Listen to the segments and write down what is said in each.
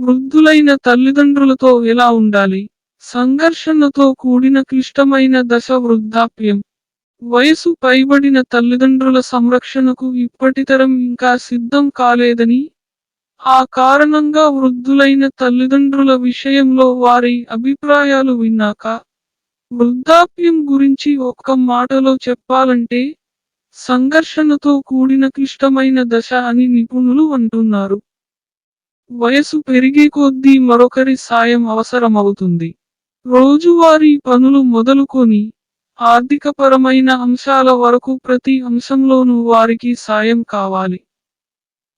వృద్ధులైన తల్లిదండ్రులతో ఎలా ఉండాలి? సంఘర్షణతో కూడిన క్లిష్టమైన దశ వృద్ధాప్యం. వయసు పైబడిన తల్లిదండ్రుల సంరక్షణకు ఇప్పటి తరం ఇంకా సిద్ధం కాలేదని, ఆ కారణంగా వృద్ధులైన తల్లిదండ్రుల విషయంలో వారి అభిప్రాయాలు విన్నాక, వృద్ధాప్యం గురించి ఒక్క మాటలో చెప్పాలంటే, సంఘర్షణతో కూడిన క్లిష్టమైన దశ అని నిపుణులు అంటున్నారు. వయసు పెరిగే కొద్దీ మరొకరి సాయం అవసరమవుతుంది. రోజువారీ పనులు మొదలుకొని, ఆర్థికపరమైన అంశాల వరకు ప్రతి అంశంలోనూ వారికి సాయం కావాలి.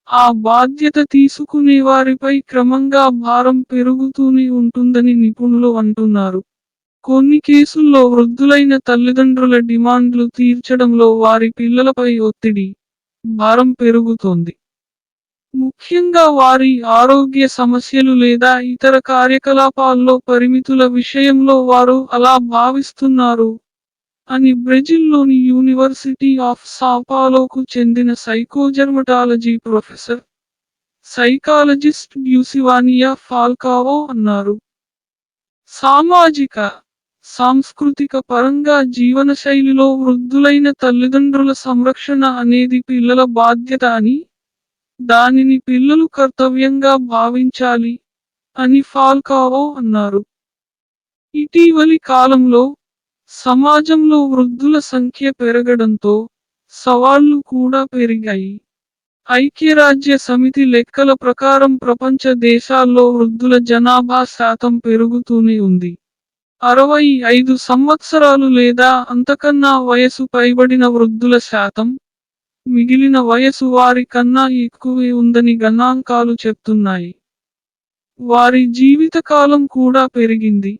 ఆ బాధ్యత తీసుకునేవారిపై క్రమంగా భారం పెరుగుతూనే ఉంటుందని నిపుణులు అంటున్నారు. కొన్ని కేసుల్లో వృద్ధులైన తల్లిదండ్రుల డిమాండ్లు తీర్చడంలో వారి పిల్లలపై ఒత్తిడి, భారం పెరుగుతోంది. ముఖ్యంగా వారి ఆరోగ్య సమస్యలు లేదా ఇతర కార్యకలాపాల్లో పరిమితుల విషయంలో వారు అలా భావిస్తున్నారు అని బ్రెజిల్లోని యూనివర్సిటీ ఆఫ్ సాపాలోకు చెందిన సైకోజెర్మటాలజీ ప్రొఫెసర్, సైకాలజిస్ట్ డ్యూసివానియా ఫాల్కావో అన్నారు. సామాజిక, సాంస్కృతిక పరంగా జీవనశైలిలో వృద్ధులైన తల్లిదండ్రుల సంరక్షణ అనేది పిల్లల బాధ్యత అని, దానిని పిల్లలు కర్తవ్యంగా భావించాలి అని ఫాల్కావో అన్నారు. ఇటీవలి కాలంలో సమాజంలో వృద్ధుల సంఖ్య పెరగడంతో సవాళ్లు కూడా పెరిగాయి. ఐక్యరాజ్య సమితి లెక్కల ప్రకారం ప్రపంచ దేశాల్లో వృద్ధుల జనాభా శాతం పెరుగుతూనే ఉంది. 65 సంవత్సరాలు లేదా అంతకన్నా వయసు పైబడిన వృద్ధుల శాతం, మిగిలిన వయసు వారి కన్నా ఎక్కువే ఉందని గణాంకాలు చెప్తున్నాయి. వారి జీవితకాలం కూడా పెరిగింది.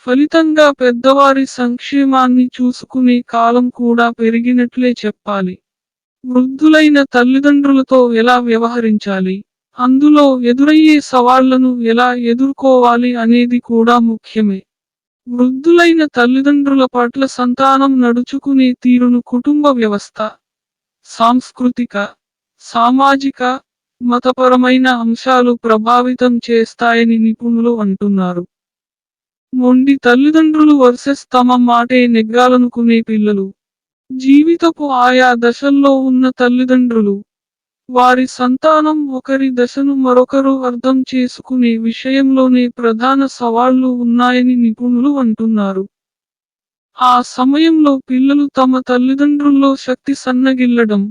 ఫలితంగా పెద్దవారి సంక్షేమాన్ని చూసుకునే కాలం కూడా పెరిగినట్లే చెప్పాలి. వృద్ధులైన తల్లిదండ్రులతో ఎలా వ్యవహరించాలి, అందులో ఎదురయ్యే సవాళ్లను ఎలా ఎదుర్కోవాలి అనేది కూడా ముఖ్యమే. వృద్ధులైన తల్లిదండ్రుల పట్ల సంతానం నడుచుకునే తీరును కుటుంబ వ్యవస్థ, సాంస్కృతిక, సామాజిక, మతపరమైన అంశాలు ప్రభావితం చేస్తాయని నిపుణులు అంటున్నారు. మొండి తల్లిదండ్రులు వర్సెస్ తమ మాటే నెగ్గాలనుకునే పిల్లలు. జీవితపు ఆయా దశల్లో ఉన్న తల్లిదండ్రులు, వారి సంతానం ఒకరి దశను మరొకరు అర్థం చేసుకునే విషయంలోనే ప్రధాన సవాళ్లు ఉన్నాయని నిపుణులు అంటున్నారు. ఆ సమయంలో పిల్లలు తమ తల్లిదండ్రుల్లో శక్తి సన్నగిల్లడం,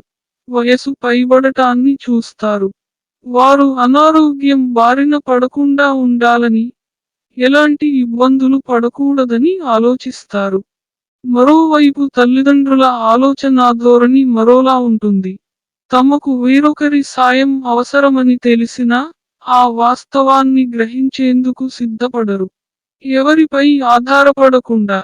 వయసు పైబడటాన్ని చూస్తారు. వారు అనారోగ్యం బారిన పడకుండా ఉండాలని, ఎలాంటి ఇబ్బందులు పడకూడదని ఆలోచిస్తారు. మరోవైపు తల్లిదండ్రుల ఆలోచనాధోరణి మరోలా ఉంటుంది. తమకు వేరొకరి సాయం అవసరమని తెలిసినా, ఆ వాస్తవాన్ని గ్రహించేందుకు సిద్ధపడరు. ఎవరిపై ఆధారపడకుండా,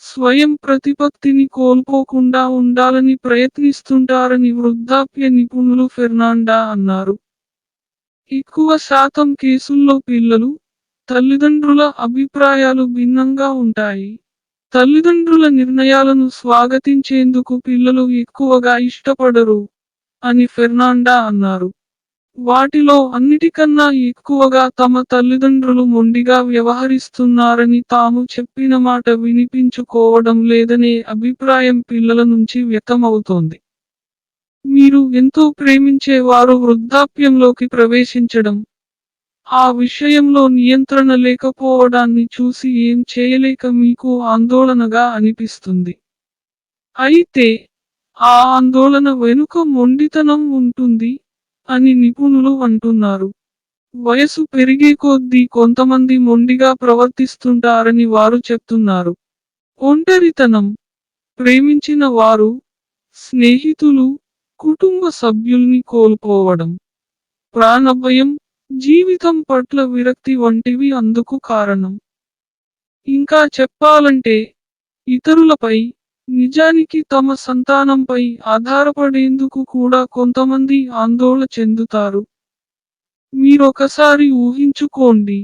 స్వయం ప్రతిపత్తిని కోల్పోకుండా ఉండాలని ప్రయత్నిస్తుంటారని వృద్ధాప్య నిపుణులు ఫెర్నాండా అన్నారు. ఎక్కువ శాతం కేసుల్లో పిల్లలు, తల్లిదండ్రుల అభిప్రాయాలు భిన్నంగా ఉంటాయి. తల్లిదండ్రుల నిర్ణయాలను స్వాగతించేందుకు పిల్లలు ఎక్కువగా ఇష్టపడరు అని ఫెర్నాండా అన్నారు. వాటిలో అన్నిటికన్నా ఎక్కువగా తమ తల్లిదండ్రులు మొండిగా వ్యవహరిస్తున్నారని, తాము చెప్పిన మాట వినిపించుకోవడం లేదనే అభిప్రాయం పిల్లల నుంచి వ్యక్తమవుతోంది. మీరు ఎంతో ప్రేమించే వారు వృద్ధాప్యంలోకి ప్రవేశించడం, ఆ విషయంలో నియంత్రణ లేకపోవడాన్ని చూసి ఏం చేయలేక మీకు ఆందోళనగా అనిపిస్తుంది. అయితే, ఆ ఆందోళన వెనుక మొండితనం ఉంటుంది అని నిపుణులు అంటున్నారు. వయసు పెరిగే కొద్దీ కొంతమంది మొండిగా ప్రవర్తిస్తుంటారని వారు చెప్తున్నారు. ఒంటరితనం, ప్రేమించిన వారు, స్నేహితులు, కుటుంబ సభ్యుల్ని కోల్పోవడం, ప్రాణభయం, జీవితం పట్ల విరక్తి వంటివి అందుకు కారణం. ఇంకా చెప్పాలంటే, ఇతరులపై, నిజానికి తమ సంతానంపై ఆధారపడేందుకు కూడా కొంతమంది ఆందోళన చెందుతారు. మీరొకసారి ఊహించుకోండి,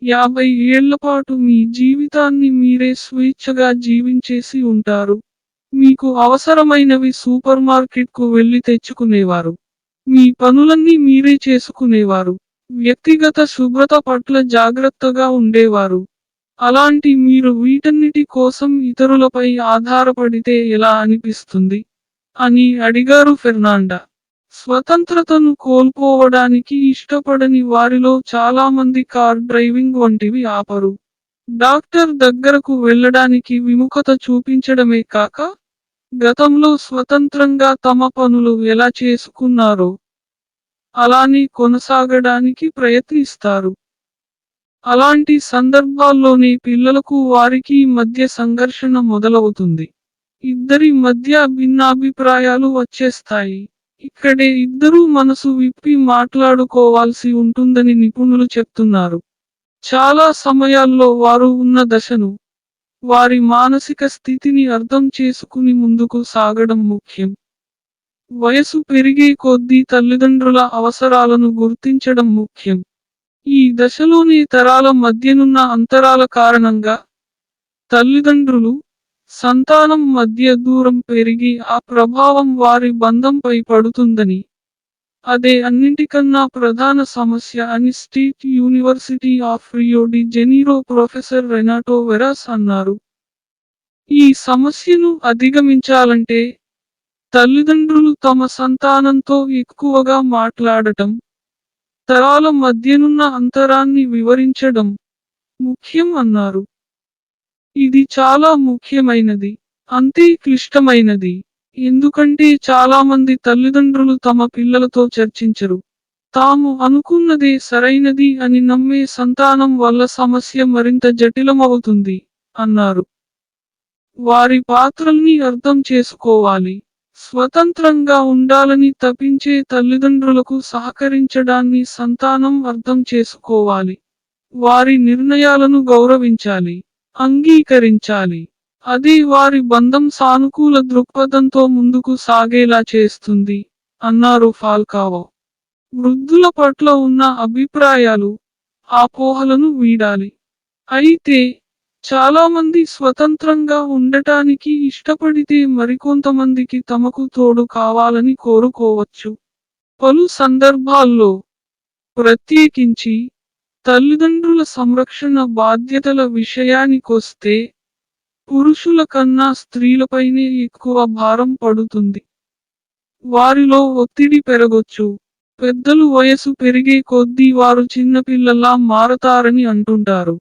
50 ఏళ్లపాటు మీ జీవితాన్ని మీరే స్వేచ్ఛగా జీవించేసి ఉంటారు. మీకు అవసరమైనవి సూపర్మార్కెట్కు వెళ్లి తెచ్చుకునేవారు. మీ పనులన్నీ మీరే చేసుకునేవారు. వ్యక్తిగత శుభ్రత పట్ల జాగ్రత్తగా ఉండేవారు. అలాంటి మీరు వీటన్నిటి కోసం ఇతరులపై ఆధారపడితే ఎలా అనిపిస్తుంది? అని అడిగారు ఫెర్నాండా. స్వతంత్రతను కోల్పోవడానికి ఇష్టపడని వారిలో చాలామంది కార్ డ్రైవింగ్ వంటివి ఆపరు. డాక్టర్ దగ్గరకు వెళ్ళడానికి విముఖత చూపించడమే కాక, గతంలో స్వతంత్రంగా తమ పనులు ఎలా చేసుకున్నారో అలానే కొనసాగడానికి ప్రయత్నిస్తారు. అలాంటి సందర్భాల్లోనే పిల్లలకు వారికి మధ్య సంఘర్షణ మొదలవుతుంది. ఇద్దరి మధ్య భిన్నాభిప్రాయాలు వచ్చేస్తాయి. ఇక్కడే ఇద్దరూ మనసు విప్పి మాట్లాడుకోవాల్సి ఉంటుందని నిపుణులు చెప్తున్నారు. చాలా సమయాల్లో వారు ఉన్న దశను, వారి మానసిక స్థితిని అర్థం చేసుకుని ముందుకు సాగడం ముఖ్యం. వయసు పెరిగే కొద్దీ తల్లిదండ్రుల అవసరాలను గుర్తించడం ముఖ్యం. ఈ దశలోని తరాల మధ్యనున్న అంతరాల కారణంగా తల్లిదండ్రులు, సంతానం మధ్య దూరం పెరిగి ఆ ప్రభావం వారి బంధంపై పడుతుందని, అదే అన్నింటికన్నా ప్రధాన సమస్య అని state university of Rio de Janeiro professor Renato Veras అన్నారు. ఈ సమస్యను అధిగమించాలంటే తల్లిదండ్రులు తమ సంతానంతో ఎక్కువగా మాట్లాడటం, తరాల మధ్యనున్న అంతరాన్ని వివరించడం ముఖ్యం అన్నారు. ఇది చాలా ముఖ్యమైనది, అంతే క్లిష్టమైనది. ఎందుకంటే చాలామంది తల్లిదండ్రులు తమ పిల్లలతో చర్చించరు. తాము అనుకున్నదే సరైనది అని నమ్మే సంతానం వల్ల సమస్య మరింత జటిలమవుతుంది అన్నారు. వారి పాత్రల్ని అర్థం చేసుకోవాలి. స్వతంత్రంగా ఉండాలని తపించే తల్లిదండ్రులకు సహకరించడాన్ని సంతానం అర్థం చేసుకోవాలి. వారి నిర్ణయాలను గౌరవించాలి, అంగీకరించాలి. అది వారి బంధం సానుకూల దృక్పథంతో ముందుకు సాగేలా చేస్తుంది అన్నారు ఫాల్కావో. వృద్ధుల పట్ల ఉన్న అభిప్రాయాలు, అపోహలను వీడాలి. అయితే చాలామంది స్వతంత్రంగా ఉండటానికి ఇష్టపడితే మరికొంతమందికి తమకు తోడు కావాలని కోరుకోవచ్చు. పలు సందర్భాల్లో, ప్రత్యేకించి తల్లిదండ్రుల సంరక్షణ బాధ్యతల విషయానికొస్తే, పురుషుల కన్నా స్త్రీలపైనే ఎక్కువ భారం పడుతుంది. వారిలో ఒత్తిడి పెరగొచ్చు. పెద్దలు వయసు పెరిగే కొద్దీ వారు చిన్నపిల్లల్లా మారతారని అంటుంటారు.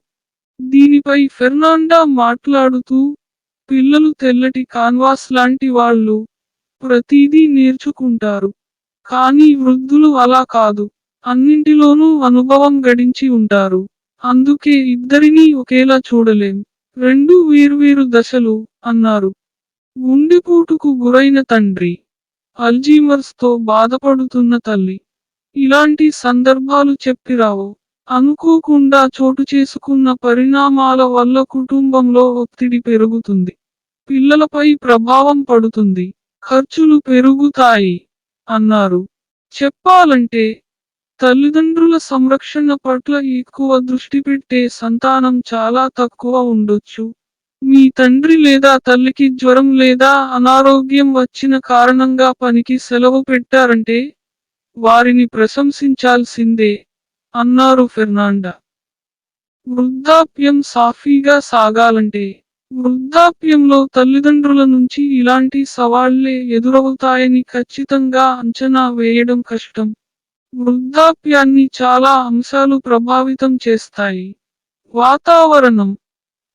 దీనిపై ఫెర్నాండా మాట్లాడుతూ, పిల్లలు తెల్లటి కాన్వాస్ లాంటి వాళ్ళు, ప్రతిదీ నేర్చుకుంటారు. కానీ వృద్ధులు అలా కాదు. అన్నింటిలోనూ అనుభవం గడించి ఉంటారు. అందుకే ఇద్దరినీ ఒకేలా చూడలేం. రెండు వేర్వేరు దశలు అన్నారు. గుండెపోటుకు గురైన తండ్రి, అల్జీమర్స్ తో బాధపడుతున్న తల్లి. ఇలాంటి సందర్భాలు చెప్పిరావు. అనుకోకుండా చోటు చేసుకున్న పరిణామాల వల్ల కుటుంబంలో ఒత్తిడి పెరుగుతుంది. పిల్లలపై ప్రభావం పడుతుంది. ఖర్చులు పెరుగుతాయి అన్నారు. చెప్పాలంటే తల్లిదండ్రుల సంరక్షణ పట్ల ఎక్కువ దృష్టి పెట్టే సంతానం చాలా తక్కువ ఉండొచ్చు. మీ తండ్రి లేదా తల్లికి జ్వరం లేదా అనారోగ్యం వచ్చిన కారణంగా పనికి సెలవు పెట్టారంటే వారిని ప్రశంసించాల్సిందే అన్నారు ఫెర్నాండా. వృద్ధాప్యం సాఫీగా సాగాలంటే వృద్ధాప్యంలో తల్లిదండ్రుల నుంచి ఇలాంటి సవాళ్లే ఎదురవుతాయని ఖచ్చితంగా అంచనా వేయడం కష్టం. వృద్ధాప్యాన్ని చాలా అంశాలు ప్రభావితం చేస్తాయి. వాతావరణం,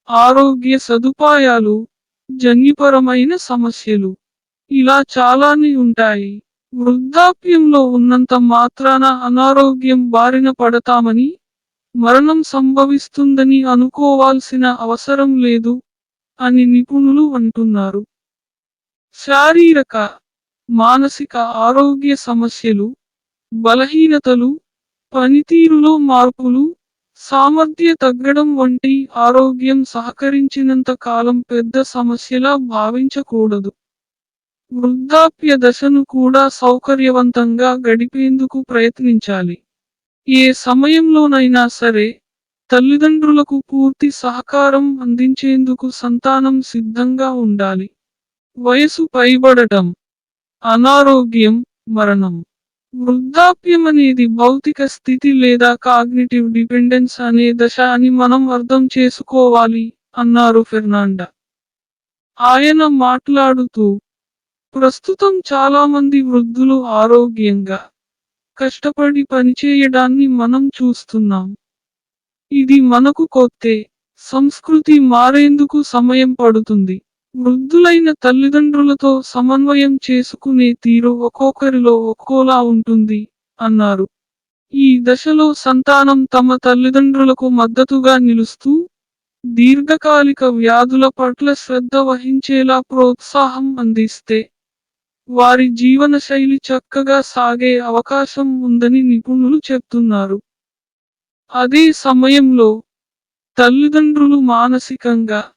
ఆరోగ్య సదుపాయాలు, జన్యుపరమైన సమస్యలు, ఇలా చాలానే ఉంటాయి. వృద్ధాప్యంలో ఉన్నంత మాత్రాన అనారోగ్యం బారిన పడతామని, మరణం సంభవిస్తుందని అనుకోవాల్సిన అవసరం లేదు అని నిపుణులు అంటున్నారు. శారీరక, మానసిక ఆరోగ్య సమస్యలు, బలహీనతలు, పనితీరులో మార్పులు, సామర్థ్య తగ్గడం వంటి ఆరోగ్యం సహకరించినంత కాలం పెద్ద సమస్యలా భావించకూడదు. వృద్ధాప్య దశను కూడా సౌకర్యవంతంగా గడిపేందుకు ప్రయత్నించాలి. ఏ సమయంలోనైనా సరే, తల్లిదండ్రులకు పూర్తి సహకారం అందించేందుకు సంతానం సిద్ధంగా ఉండాలి. వయసు పైబడటం, అనారోగ్యం, మరణం వృద్ధాప్యమనేది భౌతిక స్థితి లేదా కాగ్నిటివ్ డిపెండెన్స్ అనే దశ అని మనం అర్థం చేసుకోవాలి, అన్నారు ఫెర్నాండా. ఆయన మాట్లాడుతూ, ప్రస్తుతం చాలామంది వృద్ధులు ఆరోగ్యంగా కష్టపడి పనిచేయడాన్ని మనం చూస్తున్నాం. ఇది మనకు కొత్తే. సంస్కృతి మారేందుకు సమయం పడుతుంది. వృద్ధులైన తల్లిదండ్రులతో సమన్వయం చేసుకునే తీరు ఒక్కొక్కరిలో ఒక్కోలా ఉంటుంది, అన్నారు. ఈ దశలో సంతానం తమ తల్లిదండ్రులకు మద్దతుగా నిలుస్తూ, దీర్ఘకాలిక వ్యాధుల పట్ల శ్రద్ధ వహించేలా ప్రోత్సాహం అందిస్తే, వారి జీవనశైలి చక్కగా సాగే అవకాశం ఉందని నిపుణులు చెప్తున్నారు. అదే సమయంలో, తల్లిదండ్రులు మానసికంగా,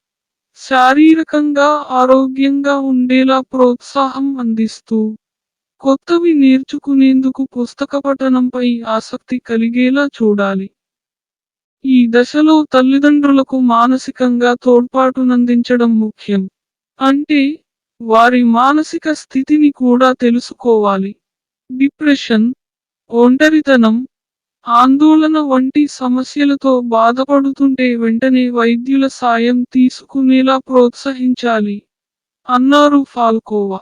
శారీరకంగా ఆరోగ్యంగా ఉండేలా ప్రోత్సాహం అందిస్తూ, కొత్తవి నేర్చుకునేందుకు పుస్తక పఠనంపై ఆసక్తి కలిగేలా చూడాలి. ఈ దశలో తల్లిదండ్రులకు మానసికంగా తోడ్పాటునందించడం ముఖ్యం. అంటే, వారి మానసిక స్థితిని కూడా తెలుసుకోవాలి. డిప్రెషన్, ఒంటరితనం, ఆందోళన వంటి సమస్యలతో బాధపడుతుంటే వెంటనే వైద్యుల సాయం తీసుకునేలా ప్రోత్సహించాలి, అన్నారు ఫాల్కోవా.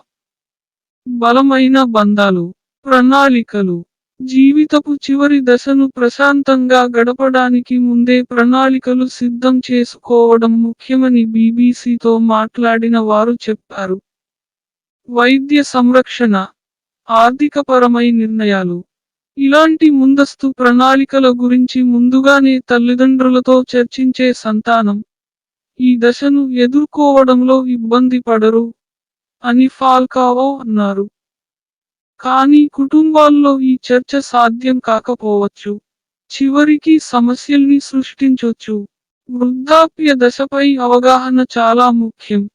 బలమైన బంధాలు, ప్రణాళికలు. జీవితపు చివరి దశను ప్రశాంతంగా గడపడానికి ముందే ప్రణాళికలు సిద్ధం చేసుకోవడం ముఖ్యమని బీబీసీతో మాట్లాడిన వారు చెప్పారు. వైద్య సంరక్షణ, ఆర్థికపరమై నిర్ణయాలు. ఇలాంటి ముందస్తు ప్రణాళికల గురించి ముందుగానే తల్లిదండ్రులతో చర్చించే సంతానం ఈ దశను ఎదుర్కోవడంలో ఇబ్బంది పడరు, అని ఫాల్కోవా అన్నారు. కానీ కుటుంబాల్లో ఈ చర్చ సాధ్యం కాకపోవచ్చు. చివరికి సమస్యల్ని సృష్టించొచ్చు. వృద్ధాప్య దశపై అవగాహన చాలా ముఖ్యం.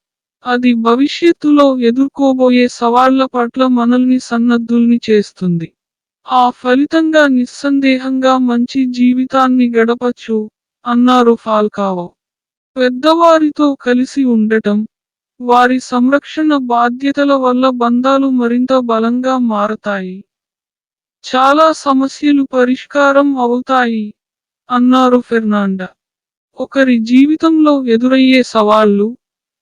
అది భవిష్యత్తులో ఎదుర్కోబోయే సవాళ్ల పట్ల మనల్ని సన్నద్ధుల్ని చేస్తుంది. ఆ ఫలితంగా నిస్సందేహంగా మంచి జీవితాన్ని గడపచ్చు, అన్నారు ఫాల్కోవా. పెద్దవారితో కలిసి ఉండటం, వారి సంరక్షణ బాధ్యతల వల్ల బంధాలు మరింత బలంగా మారతాయి. చాలా సమస్యలు పరిష్కారం అవుతాయి, అన్నారు ఫెర్నాండా. ఒకరి జీవితంలో ఎదురయ్యే సవాళ్లు,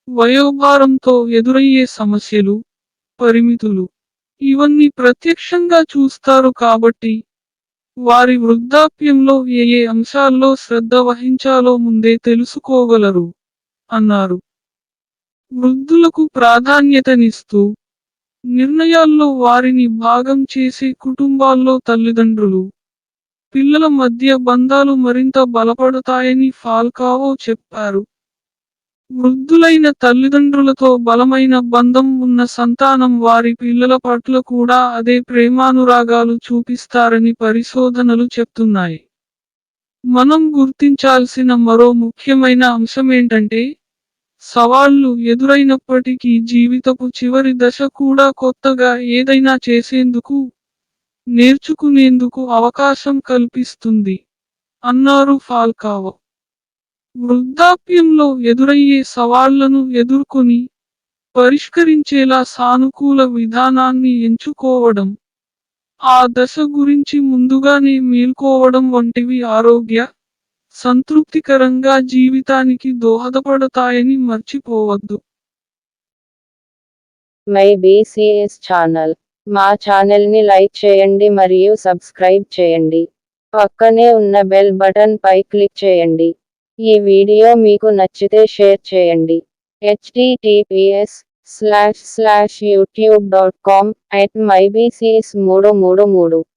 వయోభారంతో ఎదురయ్యే సమస్యలు, పరిమితులు, ఇవన్నీ ప్రత్యక్షంగా చూస్తారు కాబట్టి, వారి వృద్ధాప్యంలో ఏ అంశాల్లో శ్రద్ధ వహించాలో ముందే తెలుసుకోగలరు, అన్నారు. వృద్ధులకు ప్రాధాన్యతనిస్తూ, నిర్ణయాల్లో వారిని భాగం చేసే కుటుంబాల్లో తల్లిదండ్రులు, పిల్లల మధ్య బంధాలు మరింత బలపడతాయని ఫాల్కోవా చెప్పారు. వృద్ధులైన తల్లిదండ్రులతో బలమైన బంధం ఉన్న సంతానం వారి పిల్లల పట్ల కూడా అదే ప్రేమానురాగాలు చూపిస్తారని పరిశోధనలు చెప్తున్నాయి. మనం గుర్తించాల్సిన మరో ముఖ్యమైన అంశమేంటంటే, సవాళ్లు ఎదురైనప్పటికీ జీవితపు చివరి దశ కూడా కొత్తగా ఏదైనా చేసేందుకు, నేర్చుకునేందుకు అవకాశం కల్పిస్తుంది, అన్నారు ఫాల్కోవా. వృద్ధాప్యంలో ఎదురయ్యే సవాళ్లను ఎదుర్కొని, పరిష్కరించేలా సానుకూల విధానాన్ని ఎంచుకోవడం, ఆ దశ గురించి ముందుగానే మేల్కోవడం వంటివి ఆరోగ్య, సంతృప్తికరంగా జీవితానికి దోహదపడతాయని మర్చిపోవద్దు. My BCs channel. మా ఛానల్ని లైక్ చేయండి మరియు సబ్స్క్రైబ్ చేయండి. పక్కనే ఉన్న బెల్ బటన్ పై క్లిక్ చేయండి. ఈ వీడియో మీకు నచ్చితే షేర్ చేయండి. https://youtube.com/mybcs333